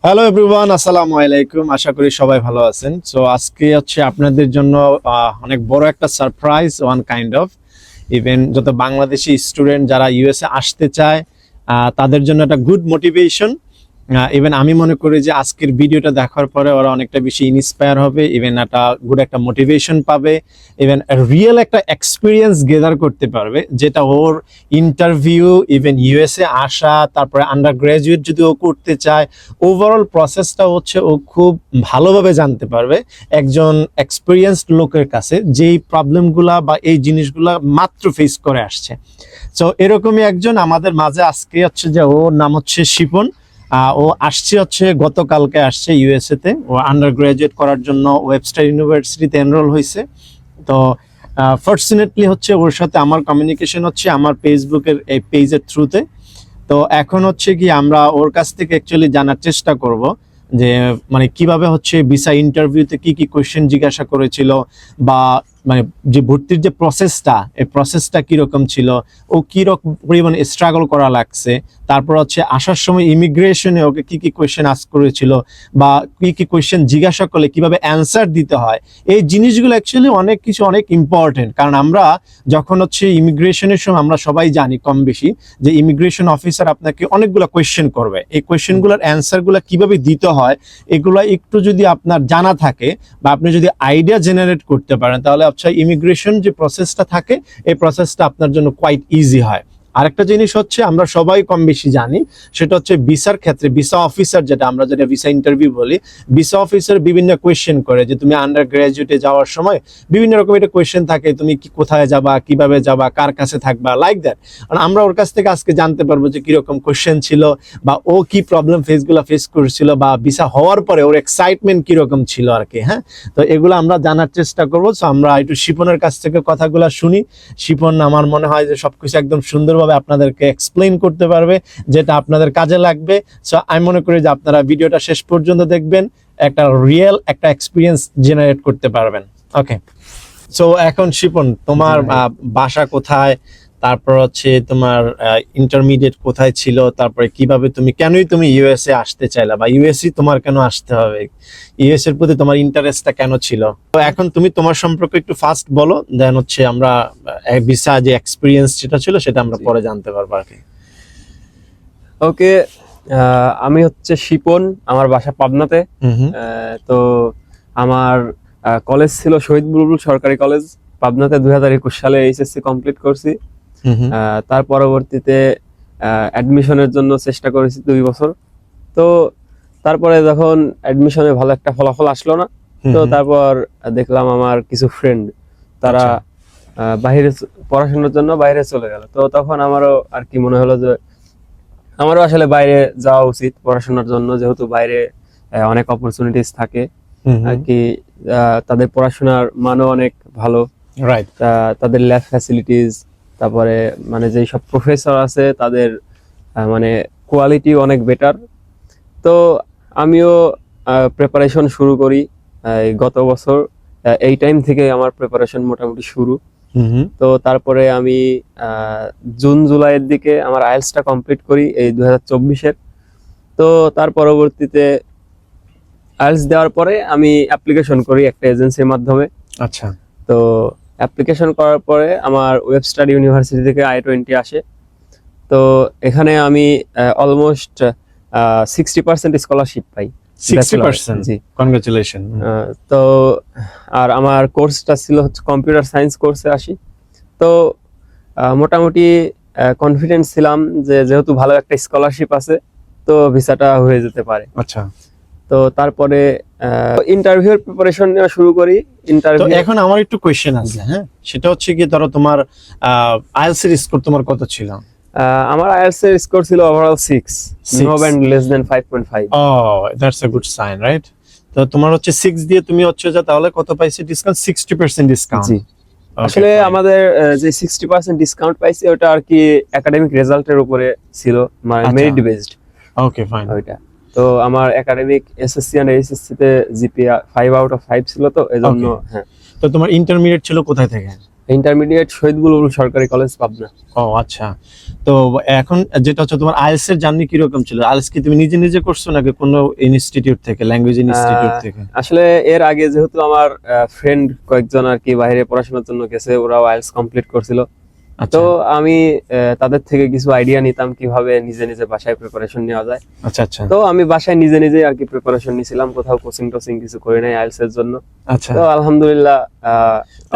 Hello everyone, আসসালামু আলাইকুম। আশা করি সবাই ভালো আছেন। সো আজকে হচ্ছে আপনাদের জন্য অনেক বড় একটা surprise, one kind of even যত বাংলাদেশি স্টুডেন্ট যারা ইউএসএ আসতে চায় তাদের জন্য একটা গুড মোটিভেশন। ইভেন আমি মনে করি যে আজকের ভিডিওটা দেখার পরে ওরা অনেকটা বেশি ইন্সপায়ার হবে, ইভেন একটা গুড একটা মোটিভেশন পাবে, ইভেন রিয়েল একটা এক্সপিরিয়েন্স গেদার করতে পারবে, যেটা ওর ইন্টারভিউ, ইভেন ইউএসএ আসা, তারপরে আন্ডার গ্রাজুয়েট যদি ও করতে চায়, ওভারঅল প্রসেসটা হচ্ছে ও খুব ভালোভাবে জানতে পারবে একজন এক্সপিরিয়েন্সড লোকের কাছে, যেই প্রবলেমগুলা বা এই জিনিসগুলা মাত্র ফেস করে আসছে। সো এরকমই একজন আমাদের মাঝে আজকে হচ্ছে, যে ওর নাম হচ্ছে শিপন। ও আসছে হচ্ছে গতকালকে আসছে ইউএসএ তে। ও আন্ডার গ্রাজুয়েট করার জন্য ওয়েবস্টার ইউনিভার্সিটিতে এনরোল হয়েছে। তো ফর্চুনেটলি হচ্ছে ওর সাথে আমার কমিউনিকেশন হচ্ছে আমার ফেসবুকের এই পেজের থ্রুতে। তো এখন হচ্ছে কি আমরা ওর কাছ থেকে অ্যাকচুয়ালি জানার চেষ্টা করব যে মানে কিভাবে হচ্ছে ভিসা ইন্টারভিউতে কি কি কোয়েশ্চেন জিজ্ঞাসা করেছিল, বা মানে যে ভর্তির যে প্রসেসটা, এই প্রসেসটা কিরকম ছিল, ও কিরকম পরিমাণে স্ট্রাগল করা লাগছে, তারপর হচ্ছে আসার সময় ইমিগ্রেশনে ওকে কি কি কোয়েশ্চেন আস্ক করেছিল, বা কি কি কোয়েশ্চেন জিজ্ঞাসা করলে কিভাবে অ্যান্সার দিতে হয়। এই জিনিসগুলো অ্যাকচুয়ালি অনেক কিছু অনেক ইম্পর্টেন্ট, কারণ আমরা যখন হচ্ছে ইমিগ্রেশনের সময় আমরা সবাই জানি কম বেশি যে ইমিগ্রেশন অফিসার আপনাকে অনেকগুলো কোয়েশ্চেন করবে। এই কোয়েশ্চেনগুলোর অ্যান্সারগুলো কিভাবে দিতে হয় এগুলো একটু যদি আপনার জানা থাকে বা আপনি যদি আইডিয়া জেনারেট করতে পারেন, তাহলে আচ্ছা ইমিগ্রেশন যে প্রসেসটা থাকে এই প্রসেসটা আপনার জন্য কোয়াইট ইজি হয়। আরেকটা জিনিস হচ্ছে আমরা সবাই কম বেশি জানি, সেটা হচ্ছে ভিসার ক্ষেত্রে ভিসা অফিসার, যেটা আমরা যেটা ভিসা ইন্টারভিউ বলি, ভিসা অফিসার বিভিন্ন কোয়েশ্চেন করে যে তুমি আন্ডার গ্রাজুয়েটে যাওয়ার সময় বিভিন্ন রকম একটা কোয়েশ্চেন থাকে, তুমি কি কোথায় যাবা, কিভাবে যাবা, কার কাছে থাকবা, লাইক দ্যাট। আর আমরা ওর কাছ থেকে আজকে জানতে পারবো যে কিরকম কোয়েশ্চেন ছিল, বা ও কি প্রবলেম ফেস করেছিল, বা ভিসা হওয়ার পরে ওর এক্সাইটমেন্ট কিরকম ছিল আর কি। হ্যাঁ, তো এগুলো আমরা জানার চেষ্টা করবো। সো আমরা একটু শিপনের কাছ থেকে কথাগুলো শুনি। শিপন আমার মনে হয় যে সবকিছু একদম সুন্দরভাবে আপনাদেরকে এক্সপ্লেইন করতে পারবে, যেটা আপনাদের কাজে লাগবে। সো আমি মনে করি যে আপনারা ভিডিওটা শেষ পর্যন্ত দেখবেন, একটা রিয়েল একটা এক্সপিরিয়েন্স জেনারেট করতে পারবেন। ওকে, সো এখন শিপন, তোমার বাসা কোথায়, তারপর হচ্ছে তোমার ইন্টারমিডিয়েট কোথায় ছিল, তারপরে কিভাবে তুমি কেনই তুমি ইউএসএ আসতে চাইলা, বা ইউএসএ তোমার কেন আসতে হবে, ইউএস এর প্রতি তোমার ইন্টারেস্টটা কেন ছিল। তো এখন তুমি তোমার সম্পর্কে একটু ফার্স্ট বলো, দেন হচ্ছে আমরা ভিসা যে এক্সপিরিয়েন্স যেটা ছিল সেটা আমরা পরে জানতে পারবো আর কি। ওকে, আমি হচ্ছে শিপন, আমার বাসা পাবনাতে। তো আমার কলেজ ছিল শহীদ বুলবুল সরকারি কলেজ পাবনাতে। 2021 সালে এইচএসসি কমপ্লিট করছি। তার পরবর্তীতে অ্যাডমিশনের জন্য চেষ্টা করেছি 2 বছর। তো তারপরে যখন অ্যাডমিশনে ভালো একটা ফলাফল আসলো না, তো তারপর দেখলাম আমার কিছু ফ্রেন্ড তারা বাইরে পড়াশোনার জন্য বাইরে চলে গেল। তো তখন আমারও আর কি মনে হলো যে আমারও আসলে বাইরে যাওয়া উচিত পড়াশোনার জন্য, যেহেতু বাইরে অনেক অপরচুনিটিস থাকে আর কি। তাদের পড়াশোনার মানও অনেক ভালো, রাইট, তাদের ল্যাব ফ্যাসিলিটিস, তারপরে মানে যেই সব প্রফেসর আছে তাদের মানে কোয়ালিটি অনেক বেটার। তো আমিও প্রিপারেশন শুরু করি গত বছর। এই টাইম থেকে আমার প্রিপারেশন মোটামুটি শুরু। তো তারপরে আমি জুন জুলাইয়ের দিকে আমার আইএলটিএসটা কমপ্লিট করি এই 2024-এর। তো তার পরবর্তীতে আইএলটিএস দেওয়ার পরে আমি অ্যাপ্লিকেশন করি একটা এজেন্সির মাধ্যমে। আচ্ছা, তো অ্যাপ্লিকেশন করার পরে আমার ওয়েবস্টার ইউনিভার্সিটি থেকে I-20 আসে। তো এখানে আমি অলমোস্ট 60% স্কলারশিপ পাই। 60%? জি, কনগ্রাচুলেশন। তো আর আমার কোর্সটা ছিল হচ্ছে কম্পিউটার সায়েন্স কোর্সে আসি। তো মোটামুটি কনফিডেন্স ছিলাম যে যেহেতু ভালো একটা স্কলারশিপ আছে তো ভিসাটা হয়ে যেতে পারে। আচ্ছা, তো তারপরে ইন্টারভিউর প্রিপারেশন নেওয়া শুরু করি। তো এখন আমার একটু কোয়েশ্চেন আছে। হ্যাঁ, সেটা হচ্ছে কি, ধরো তোমার আইএলটিএস এর স্কোর তোমার কত ছিল? আমার আইএলটিএস এর স্কোর ছিল overall 6, no band less than 5.5। That's a good sign, right? তো তোমার হচ্ছে 6 দিয়ে তুমি হচ্ছে যে তাহলে কত পাইছে ডিসকাউন্ট? 60% ডিসকাউন্ট। জি, আসলে আমাদের যে 60% ডিসকাউন্ট পাইছি ওটা আর কি একাডেমিক রেজাল্টের উপরে ছিল, মানে মেরিট বেসড। ওকে, ফাইন। ওইটা তো আমার একাডেমিক এসএসসি এন্ড এইচএসসি তে জিপিএ 5 আউট অফ 5 ছিল, তো এজন্য। হ্যাঁ, তো তোমার ইন্টারমিডিয়েট ছিল কোথায় থেকে? ইন্টারমিডিয়েট শহীদ বুলবুল সরকারি কলেজ পাবনা। ও আচ্ছা, তো এখন যেটা হচ্ছে তোমার আইএলটিএস এর জার্নি কিরকম ছিল? আইএলটিএস কি তুমি নিজে নিজে করছো নাকি কোনো ইনস্টিটিউট থেকে, ল্যাঙ্গুয়েজ ইনস্টিটিউট থেকে? আসলে এর আগে যেহেতু আমার ফ্রেন্ড কয়েকজন আর কি বাইরে পড়াশোনার জন্য গেছে, ওরাও আইএলটিএস কমপ্লিট করছিল, আচ্ছা তো আমি তাদের থেকে কিছু আইডিয়া নিতাম কিভাবে নিজে নিজে বাসায় প্রিপারেশন নেওয়া যায়। আচ্ছা আচ্ছা তো আমি বাসায় নিজে নিজে আর কি প্রিপারেশন নিছিলাম, কোথাও কোচিং টোচিং কিছু করি নাই আইএলটিএস এর জন্য। আচ্ছা, তো আলহামদুলিল্লাহ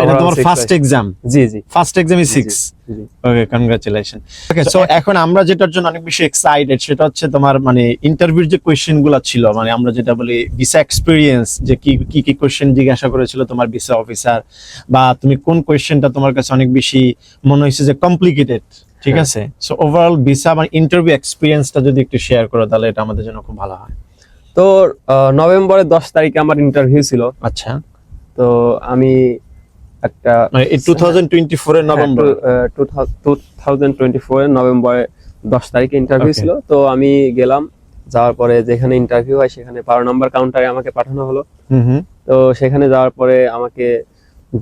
এটা তোমার overall ফার্স্ট 6 এক্সাম? জি জি ফার্স্ট এক্সামই জি, 6? জি। ওকে, কনগ্রাচুলেশন। ওকে, সো এখন আমরা যেটার জন্য অনেক বেশি এক্সাইটেড সেটা হচ্ছে তোমার মানে ইন্টারভিউর যে কোয়েশ্চেন গুলো ছিল, মানে আমরা যেটা বলি ভিসা এক্সপিরিয়েন্স, যে কি কি কি কোয়েশ্চেন জিজ্ঞাসা করেছিল তোমার ভিসা অফিসার, বা তুমি কোন কোয়েশ্চেনটা তোমার কাছে অনেক বেশি মনে হয়েছে যে কমপ্লিকেটেড, ঠিক হ্যাঁ। আছে? সো ওভারঅল ভিসা মানে ইন্টারভিউ এক্সপিরিয়েন্সটা যদি একটু শেয়ার করো তাহলে এটা আমাদের জন্য খুব ভালো হয়। তো নভেম্বরের 10 তারিখে আমার ইন্টারভিউ ছিল। আচ্ছা, তো আমি একটা মানে 2024 এর নভেম্বর? 2024 এর নভেম্বরে 10 তারিখে ইন্টারভিউ Okay. ছিল। তো আমি গেলাম, যাওয়ার পরে যেখানে ইন্টারভিউ হয় সেখানে 12 নম্বর কাউন্টারে আমাকে পাঠানো হলো। হুম হুম, তো সেখানে যাওয়ার পরে আমাকে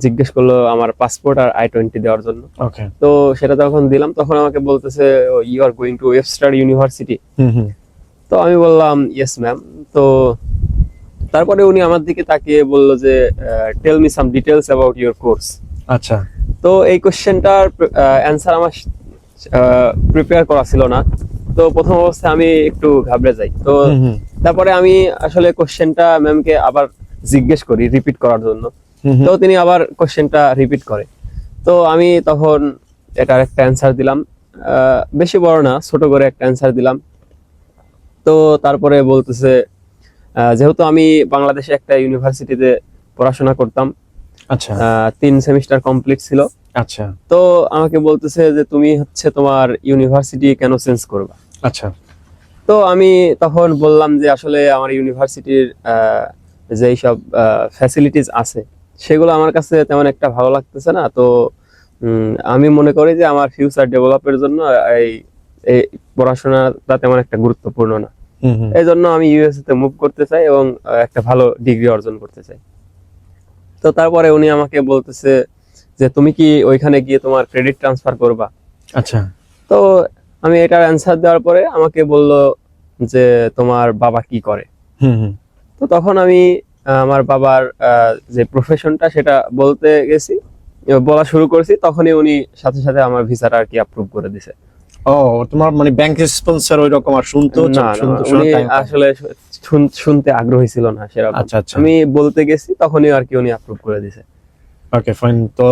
জিজ্ঞেস করলো আমার পাসপোর্ট আর I-20 দেওয়ার জন্য। ওকে, তো সেটা যখন দিলাম তখন আমাকে বলতেছে you are going to Webster university. হুম হুম, তো আমি বললাম ইয়েস ম্যাম। তো তারপরে উনি আমার দিকে তাকিয়ে বলল যে tell me some details about your course. আচ্ছা, তো এই কোশ্চেনটার অ্যান্সার আমার প্রিপেয়ার করা ছিল না। তো প্রথম অবস্থায় আমি একটু ঘাবড়ে যাই। তো হুম হুম, তারপরে আমি আসলে কোশ্চেনটা ম্যামকে আবার জিজ্ঞেস করি রিপিট করার জন্য। হুম হুম, তো তিনি আবার কোশ্চেনটা রিপিট করে। তো আমি তখন এটার একটা অ্যান্সার দিলাম, বেশি বড় না, ছোট করে একটা অ্যান্সার দিলাম। তো তারপরে বলতেছে যেহেতু আমি বাংলাদেশে একটা ইউনিভার্সিটিতে পড়াশোনা করতাম, আচ্ছা 3 সেমিস্টার কমপ্লিট ছিল। আচ্ছা তো আমাকে বলতেছে যে তুমি হচ্ছে তোমার ইউনিভার্সিটি কেন চেঞ্জ করবা। আচ্ছা, তো আমি তখন বললাম যে আসলে আমার ইউনিভার্সিটির যেই সব ফ্যাসিলিটিস আছে সেগুলো আমার কাছে তেমন একটা ভালো লাগতেছে না। তো আমি মনে করি যে আমার ফিউচার ডেভেলপের জন্য এই এই পড়াশোনাটা তেমন একটা গুরুত্বপূর্ণ না। হুম হুম, এই জন্য আমি ইউএসএ তে মুভ করতে চাই এবং একটা ভালো ডিগ্রি অর্জন করতে চাই। তো তারপরে উনি আমাকে বলতেছে যে তুমি কি ওইখানে গিয়ে তোমার ক্রেডিট ট্রান্সফার করবা। আচ্ছা, তো আমি এটার অ্যান্সার দেওয়ার পরে আমাকে বলল যে তোমার বাবা কি করে। হুম হুম, তো তখন আমি আমার বাবার যে প্রফেশনটা সেটা বলতে গেছি, বলা শুরু করছি, তখনই উনি সাথে সাথে আমার ভিসাটা আর কি অ্যাপ্রুভ করে দিছে। ও তোমার মানে ব্যাংক স্পন্সর ওই রকম আর শুনতো? না না, উনি আসলে শুনতে আগ্রহী ছিল না সেরকম। আচ্ছা আচ্ছা, আমি বলতে গেছি তখনই আর কি উনি অ্যাপ্রুভ করে দিছে। Okay fine. তো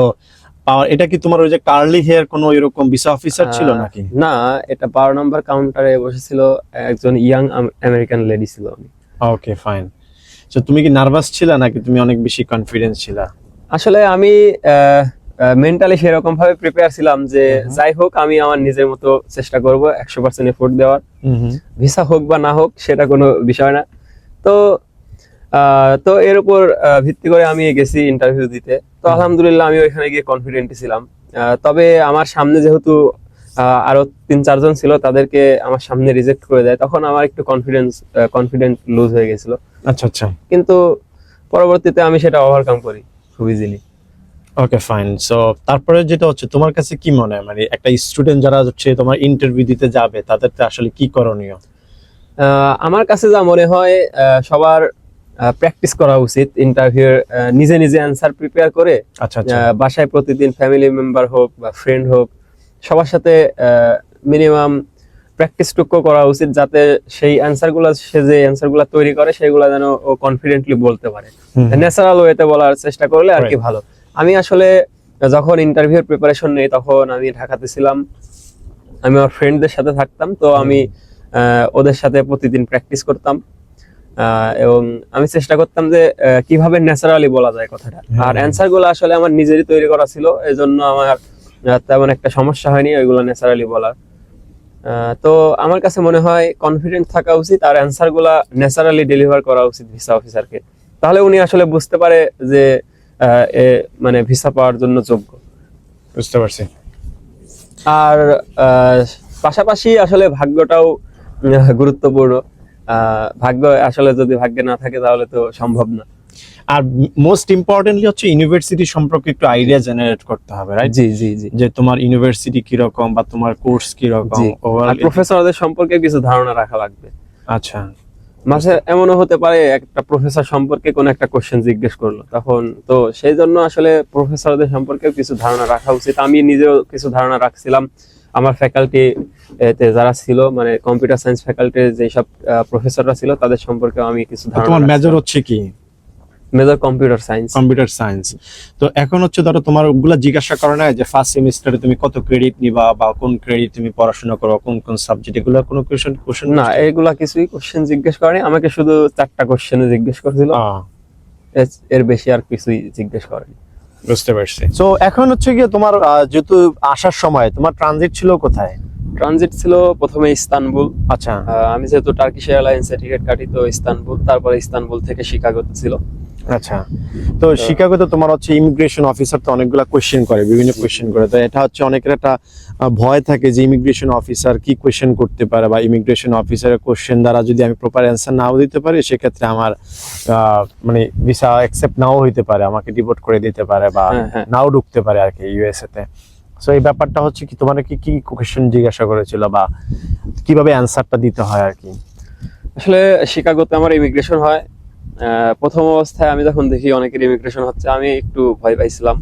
এটা কি তোমার ওই যে কার্লি হেয়ার কোনো এরকম ভিসা অফিসার ছিল নাকি? না, এটা 12 নম্বর কাউন্টারে বসেছিল একজন ইয়াং আমেরিকান লেডি ছিল উনি। Okay fine. তো তুমি কি নার্ভাস ছিলা নাকি তুমি অনেক বেশি কনফিডেন্স ছিলা? আসলে আমি মেন্টালি সেরকম ভাবে প্রিপেয়ার ছিলাম যে যাই হোক আমি আমার নিজের মতো চেষ্টা করব 100% এফোর্ট দেওয়ার, হুম হুম, ভিসা হোক বা না হোক সেটা কোনো বিষয় না। তো তো এর উপর ভিত্তি করে আমি গেছি ইন্টারভিউ দিতে। তো আলহামদুলিল্লাহ আমি ওইখানে গিয়ে কনফিডেন্টই ছিলাম। তবে আমার সামনে যেহেতু আরো 3-4 জন ছিল, তাদেরকে আমার সামনে রিজেক্ট করে দেয়, তখন আমার একটু কনফিডেন্ট লুজ হয়ে গেছিল। আচ্ছা আচ্ছা, কিন্তু পরবর্তীতে আমি সেটা ওভারকাম করি খুব ইজিলি। Okay fine. সো তারপরে যেটা হচ্ছে তোমার কাছে কি মনে হয় মানে একটা স্টুডেন্ট যারা হচ্ছে তোমার ইন্টারভিউ দিতে যাবে তাদের আসলে কি করণীয়? আমার কাছে যা মনে হয় সবার প্র্যাকটিস করা উচিত ইন্টারভিউ, নিজে নিজে অ্যান্সার প্রিপেয়ার করে আচ্ছা আচ্ছা, বাসায় প্রতিদিন ফ্যামিলি মেম্বার হোক বা ফ্রেন্ড হোক সবার সাথে মিনিমাম প্র্যাকটিস টুকু করা উচিত, যাতে সেই অ্যান্সারগুলো সে যে অ্যান্সারগুলো তৈরি করে সেগুলো যেন ও কনফিডেন্টলি বলতে পারে। হুম হুম, ন্যাচারাল ওয়েতে বলার চেষ্টা করলে আর কি Right. ভালো। আমি আসলে যখন ইন্টারভিউর প্রিপারেশন নেই তখন আমি ঢাকাতে ছিলাম, আমি আমার ফ্রেন্ডদের সাথে থাকতাম। তো আমি ওদের সাথে প্রতিদিন প্র্যাকটিস করতাম এবং আমি চেষ্টা করতাম যে কিভাবে ন্যাচারালি বলা যায় কথাটা। আর অ্যান্সার গুলো আসলে আমার নিজেরই তৈরি করা ছিল, এই জন্য আমার তেমন একটা সমস্যা হয়নি ওইগুলো ন্যাচারালি বলার। তো আমার কাছে মনে হয় কনফিডেন্ট থাকা উচিত আর অ্যান্সার গুলা ন্যাচারালি ডেলিভার করা উচিত ভিসা অফিসারকে, তাহলে উনি আসলে বুঝতে পারে যে মানে ভিসা পাওয়ার জন্য যোগ্য। বুঝতে পারছি। আর পাশাপাশি আসলে ভাগ্যটাও গুরুত্বপূর্ণ। ভাগ্য আসলে যদি ভাগ্যে না থাকে তাহলে তো সম্ভব না। আর মোস্ট ইম্পর্টেন্টলি হচ্ছে ইউনিভার্সিটি সম্পর্কে একটু আইডিয়া জেনারেট করতে হবে, রাইট? জি জি জি যে তোমার ইউনিভার্সিটি কিরকম বা তোমার কোর্স কিরকম, জি। আর প্রফেসরদের সম্পর্কে কিছু ধারণা রাখা লাগবে। আচ্ছা। মাঝে এমনও হতে পারে একটা প্রফেসর সম্পর্কে কোন একটা কোশ্চেন জিজ্ঞেস করলো, তখন তো সেই জন্য আসলে প্রফেসরদের সম্পর্কে কিছু ধারণা রাখা উচিত। আমি নিজেও কিছু ধারণা রাখছিলাম। আমার ফ্যাকাল্টি তে যারা ছিল, মানে কম্পিউটার সায়েন্স ফ্যাকাল্টির যেসব প্রফেসররা ছিল তাদের সম্পর্কে আমি কিছু ধারণা তোমার মেজর হচ্ছে কি? Major computer science. Computer science. তো এখন হচ্ছে ধরো তোমার ওগুলা জিজ্ঞাসা করে না যে ফার্স্ট সেমিস্টারে তুমি কত ক্রেডিট নিবা বা কোন ক্রেডিট তুমি পড়াশোনা করো, কোন কোন সাবজেক্ট, এগুলা কোনো কোশ্চেন না, এগুলা কিছুই কোশ্চেন জিজ্ঞেস করেনি আমাকে, শুধু 4টা কোশ্চেন জিজ্ঞেস করেছিল, এর বেশি আর কিছুই জিজ্ঞেস করেনি। বুঝতে পারছি। সো এখন হচ্ছে গিয়ে তোমার যেহেতু আসার সময় তোমার ট্রানজিট ছিল কোথায়? ট্রানজিট ছিল প্রথমে ইস্তানবুল। আচ্ছা। আমি যেহেতু টার্কিশ এয়ারলাইন্সে টিকিট কাটি, তো ইস্তানবুল, তারপরে ইস্তানবুল থেকে শিকাগোতে ছিল। আচ্ছা। তো শিকাগোতে তোমার হচ্ছে ইমিগ্রেশন অফিসার তো অনেকগুলা কোশ্চেন করে, বিভিন্ন কোশ্চেন করে। তো এটা হচ্ছে অনেকের একটা ভয় থাকে যে ইমিগ্রেশন অফিসার কি কোশ্চেন করতে পারে, বা ইমিগ্রেশন অফিসারের কোশ্চেন দ্বারা যদি আমি প্রপার অ্যান্সার নাও দিতে পারি, সেক্ষেত্রে আমার মানে ভিসা অ্যাকসেপ্ট নাও হইতে পারে, আমাকে ডিপোর্ট করে দিতে পারে বা নাও ঢুকতে পারে আর কি ইউএসএ তে। সো এই ব্যাপারটা হচ্ছে কি, তোমার কি কি কোশ্চেন জিজ্ঞাসা করেছিল বা কিভাবে অ্যান্সারটা দিতে হয় আর কি? আসলে শিকাগোতে আমার ইমিগ্রেশন হয়। প্রথম অবস্থায় আমি যখন দেখি অনেকের ইমিগ্রেশন হচ্ছে, আমি একটু ভয় পাইছিলাম।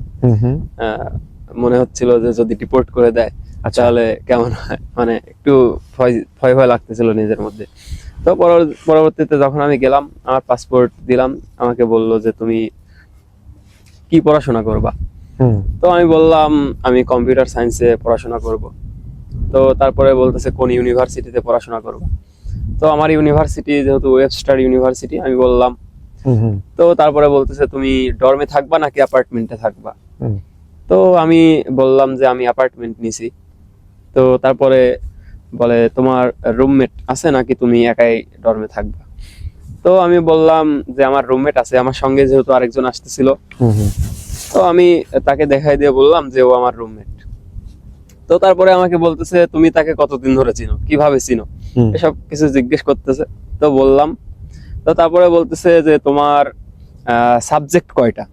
মনে হচ্ছিল যে যদি ডিপোর্ট করে দেয় তাহলে কেমন হয়, মানে একটু ভয় ভয় ভয় লাগতেছিল নিজের মধ্যে। তো পরবর্তীতে যখন আমি গেলাম, আমার পাসপোর্ট দিলাম, আমাকে বললো যে তুমি কি পড়াশোনা করবা। তো আমি বললাম আমি কম্পিউটার সায়েন্সে পড়াশোনা করব। তো তারপরে বলতেছে কোন ইউনিভার্সিটিতে পড়াশোনা করবা। তো আমার ইউনিভার্সিটি যেহেতু ওয়েবস্টার ইউনিভার্সিটি, আমি বললাম। তো তারপরে বলতেছে তুমি ডর্মে থাকবা নাকি অ্যাপার্টমেন্টে থাকবা। তো আমি বললাম যে আমি অ্যাপার্টমেন্ট নিছি। তো তারপরে বলে তোমার রুমমেট আছে নাকি তুমি একাই ডর্মে থাকবা। তো আমি বললাম যে আমার রুমমেট আছে, আমার সঙ্গে যেহেতু আরেকজন আসতেছিল। তো আমি তাকে দেখাই দিয়ে বললাম যে ও আমার রুমমেট। তো তারপরে আমাকে বলতেছে তুমি তাকে কতদিন ধরে চিনো, কিভাবে চিনো, এসব কিছু জিজ্ঞেস করতেছে। তো বললাম। তো তারপরে বলতেছে যে তোমার সাবজেক্ট কয়টা।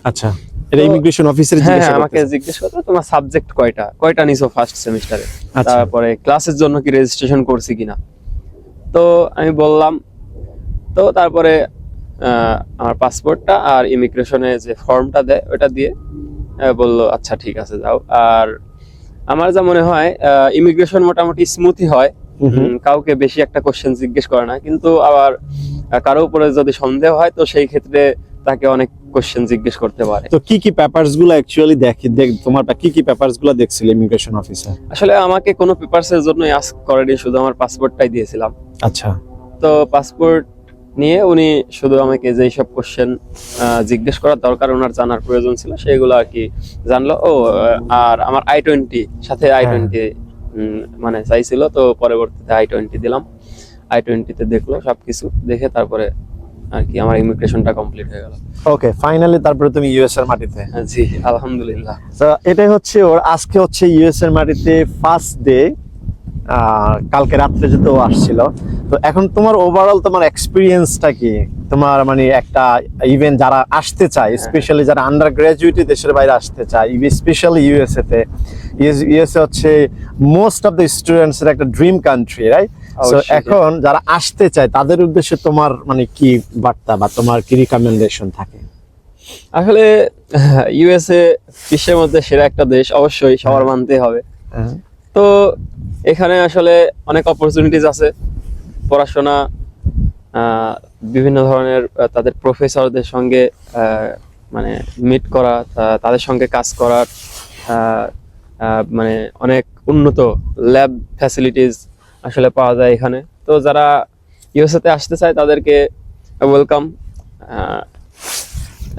আচ্ছা, এটা ইমিগ্রেশন অফিসার আমাকে জিজ্ঞেস করতে তোমার সাবজেক্ট কয়টা নিছো ফার্স্ট সেমিস্টারে, তারপরে ক্লাসের জন্য কি রেজিস্ট্রেশন করছি কিনা। তো আমি বললাম। তো তারপরে আমার পাসপোর্টটা আর ইমিগ্রেশনে যে ফর্মটা দেয় ওটা দিয়ে বললো আচ্ছা ঠিক আছে যাও। আর আমার যা মনে হয় ইমিগ্রেশন মোটামুটি স্মুথই হয়, কাউকে বেশি একটা কোশ্চেন জিজ্ঞেস করে না, কিন্তু আবার কারো উপরে যদি সন্দেহ হয় তো সেই ক্ষেত্রে তাকে অনেক কোশ্চেন জিজ্ঞেস করতে পারে। তো কি কি পেপারস গুলো অ্যাকচুয়ালি তোমার কি কি পেপারস গুলো দেখছিল ইমিগ্রেশন অফিসার? আসলে আমাকে কোনো পেপারস এর জন্য আস্ক করেনি, শুধু আমার পাসপোর্টটাই দিয়েছিলাম। আচ্ছা। তো পাসপোর্ট নিয়ে উনি শুধু আমাকে যেই সব কোশ্চেন জিজ্ঞেস করার দরকার ওনার জানার প্রয়োজন ছিল সেগুলো আর কি জানলো। ও আর আমার I-20 সাথে I-20 মানে চাইছিল, তো পরবর্তীতে I-20 দিলাম। I-20 তে দেখলো, সবকিছু দেখে তারপরে আর কি আমার ইমিগ্রেশনটা কমপ্লিট হয়ে গেল। ওকে, ফাইনালি তারপরে তুমি ইউএস এর মাটিতে। জি আলহামদুলিল্লাহ। তো এটাই হচ্ছে ওর আজকে হচ্ছে ইউএস এর মাটিতে ফার্স্ট ডে। কালকে রাত্রে যেতে ও আসছিল। তো এখন তোমার ওভারঅল তোমার এক্সপিরিয়েন্সটা কি? তোমার মানে একটা ইভেন যারা আসতে চায়, স্পেশালি যারা আন্ডার গ্রাজুয়েটে দেশের বাইরে আসতে চায়, স্পেশালি ইউএসএ তে, ইউএসএ হচ্ছে মোস্ট অফ দ্য স্টুডেন্টস এর একটা ড্রিম কান্ট্রি, রাইট? সো এখন যারা আসতে চায় তাদের উদ্দেশ্যে তোমার মানে কি বার্তা বা তোমার কি রিকমেন্ডেশন থাকে? আসলে ইউএসএ বিশ্বের মধ্যে সেরা একটা দেশ, অবশ্যই সবার মানতে হবে। তো এখানে আসলে অনেক অপরচুনিটিস আছে, পড়াশোনা, বিভিন্ন ধরনের তাদের প্রফেসরদের সঙ্গে মানে মিট করা, তাদের সঙ্গে কাজ করার, মানে অনেক উন্নত ল্যাব ফ্যাসিলিটিস আসলে পাওয়া যায় এখানে। তো যারা ইউএসএ তে আসতে চায় তাদেরকে ওয়েলকাম।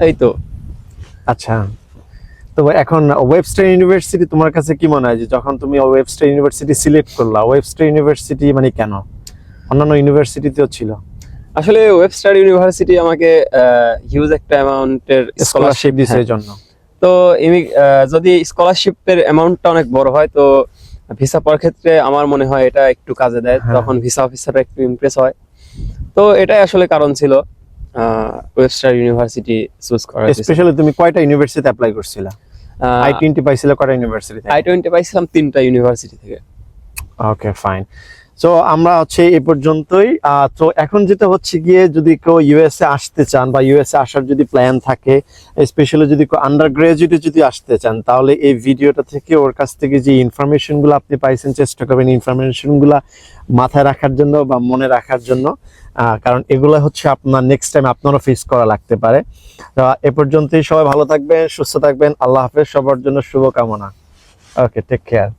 এই তো। আচ্ছা, তো এখন ওয়েবস্টার ইউনিভার্সিটি তোমার কাছে কি মনে হয় যে যখন তুমি ওয়েবস্টার ইউনিভার্সিটি সিলেক্ট করলা, ওয়েবস্টার ইউনিভার্সিটি মানে কেন? অন্যান্য ইউনিভার্সিটিতেও ছিল। আসলে ওয়েবস্টার ইউনিভার্সিটি আমাকে হিউজ একটা অ্যামাউন্টের স্কলারশিপ দিয়েছে এর জন্য। তো যদি স্কলারশিপের অ্যামাউন্টটা অনেক বড় হয় তো ভিসা পাওয়ার ক্ষেত্রে আমার মনে হয় এটা একটু কাজে দেয়, তখন ভিসা অফিসাররা একটু ইমপ্রেস হয়। তো এটাই আসলে কারণ ছিল। ওয়েবস্টার ইউনিভার্সিটি চুজ করা হয়েছে। স্পেশালি তুমি কয়টা ইউনিভার্সিটিতে অ্যাপ্লাই করছিলা? I-20 পাইছিলে কয়টা ইউনিভার্সিটি থেকে? I-20 পাইছিলাম 3টা ইউনিভার্সিটি থেকে। Okay fine. সো আমরা হচ্ছে এই পর্যন্তই। তো এখন যেটা হচ্ছে গিয়ে যদি কেউ ইউএসএ আসতে চান বা ইউএসএ আসার যদি প্ল্যান থাকে, স্পেশালি যদি কেউ আন্ডার গ্রাজুয়েটে যদি আসতে চান, তাহলে এই ভিডিওটা থেকে ওর কাছ থেকে যে ইনফরমেশনগুলো আপনি পাইছেন চেষ্টা করবেন ইনফরমেশনগুলো মাথায় রাখার জন্য বা মনে রাখার জন্য, কারণ এগুলো হচ্ছে আপনার নেক্সট টাইম আপনারও ফেস করা লাগতে পারে। তো এ পর্যন্তই, সবাই ভালো থাকবেন, সুস্থ থাকবেন, আল্লাহ হাফেজ, সবার জন্য শুভকামনা। ওকে, টেক কেয়ার।